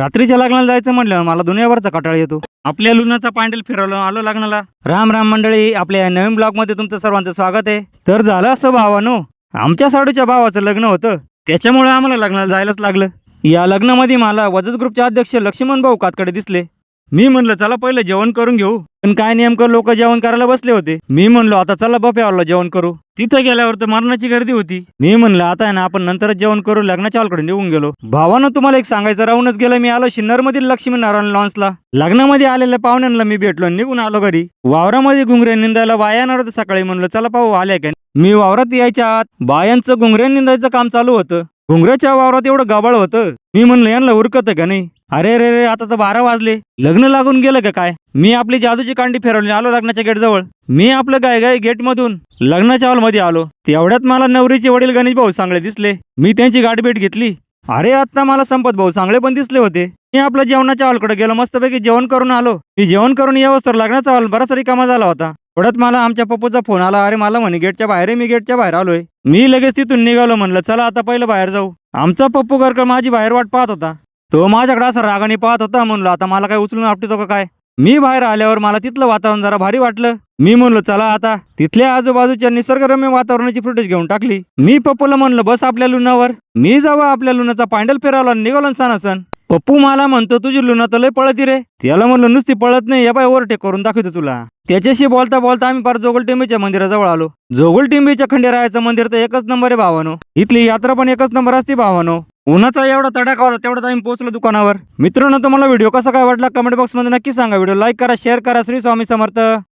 रात्रीच्या लग्नाला जायचं म्हटलं मला दुनियाभरचा कटाळा येतो। आपल्या लुनाचा पांडेल फिरवलं आलो लग्नाला। राम राम मंडळी, आपल्या नवीन ब्लॉग मध्ये तुमचं सर्वांचं स्वागत आहे। तर झालं असं भावानो, आमच्या साडूच्या भावाचं लग्न होतं, त्याच्यामुळे आम्हाला लग्नाला जायलाच लागलं। या लग्नामध्ये मला वजत ग्रुपचे अध्यक्ष लक्ष्मण भाऊ कातकडे दिसले। मी म्हणलं चला पहिले जेवण करून घेऊ, पण काय नेमकं लोक जेवण करायला बसले होते। मी म्हणलो आता चला बफेवाला जेवण करू। तिथे गेल्यावर तर मरणाची गर्दी होती। मी म्हणलं आता आहे ना आपण नंतरच जेवण करू, लग्नाच्या हॉलकडे निघून गेलो। भावानं तुम्हाला एक सांगायचं राहूनच गेलं, मी आलो सिन्नर मधील लक्ष्मीनारायण लॉन्सला। लग्नामध्ये आलेल्या पाहुण्यांना मी भेटलो, निघून आलो घरी। वावरामध्ये घुंगरे निंदायला बाया येणार होत्या सकाळी, म्हणलं चला पाहू आल्या का। मी वावरात यायच्या आत बायांचं घुंगरे निंदायचं काम चालू होतं। घुंगराच्या वावरात एवढं गबाळ होतं, मी म्हणलं यांना उरकत का नाही। अरे रे रे, आता तर 12 वाजले, लग्न लागून गेलं का काय। मी आपली जादूची कांडी फिरवली, आलो लग्नाच्या गेट जवळ। मी आपलं गाय गेट मधून लग्नाच्या हॉल मध्ये आलो, तेवढ्यात मला नवरीचे वडील गणेश भाऊ सांगळे दिसले। मी त्यांची गाठ भेट घेतली। अरे आता मला संपत भाऊ सांगळे पण दिसले होते। मी आपल्या जेवणाच्या हॉलकडे गेलो, मस्तपैकी जेवण करून आलो। मी जेवण करून यावं तर लग्नाचा हॉल बराच रिकामा झाला होता। थोड्यात मला आमच्या पप्पूचा फोन आला, अरे मला म्हणे गेटच्या बाहेर आहे। मी गेटच्या बाहेर आलोय। मी लगेच तिथून निघालो, म्हणलं चला आता पहिलं बाहेर जाऊ। आमचा पप्पू गरकर माझी बाहेर वाट पाहत होता, तो माझ्याकडे असं रागाने पाहत होता। म्हणलो आता मला काय उचलून आपटितो का काय। मी बाहेर आल्यावर मला तिथलं वातावरण जरा भारी वाटलं। मी म्हणलो चला आता तिथल्या आजूबाजूच्या निसर्गरम्य वातावरणाची फुटेज घेऊन टाकली। मी पप्पूला म्हणलं बस आपल्या लुनावर। मी जेव्हा आपल्या लुनाचा पांडल फिरावला निघालो सणासन, पप्पू मला म्हणतो तुझी लुना तर लय पळती रे। त्याला म्हणलं नुसती पळत नाही, या बाय ओव्हरटेक करून दाखवतो तुला। त्याच्याशी बोलता बोलता आम्ही पार जोगलटिंबीच्या मंदिराजवळ आलो। जोगलटिंबीच्या खंडेरायाचं मंदिर तर एकच नंबर आहे भावानो, इथली यात्रा पण एकच नंबर असते भावानो। उन्हाचा एवढा तडाखा होता, तेवढ्यात आम्ही पोहोचलो दुकानावर। मित्रांनो तुम्हाला व्हिडिओ कसा काय वाटला कमेंट बॉक्स मध्ये नक्की सांगा। व्हिडिओ लाईक करा, शेअर करा। श्री स्वामी समर्थ।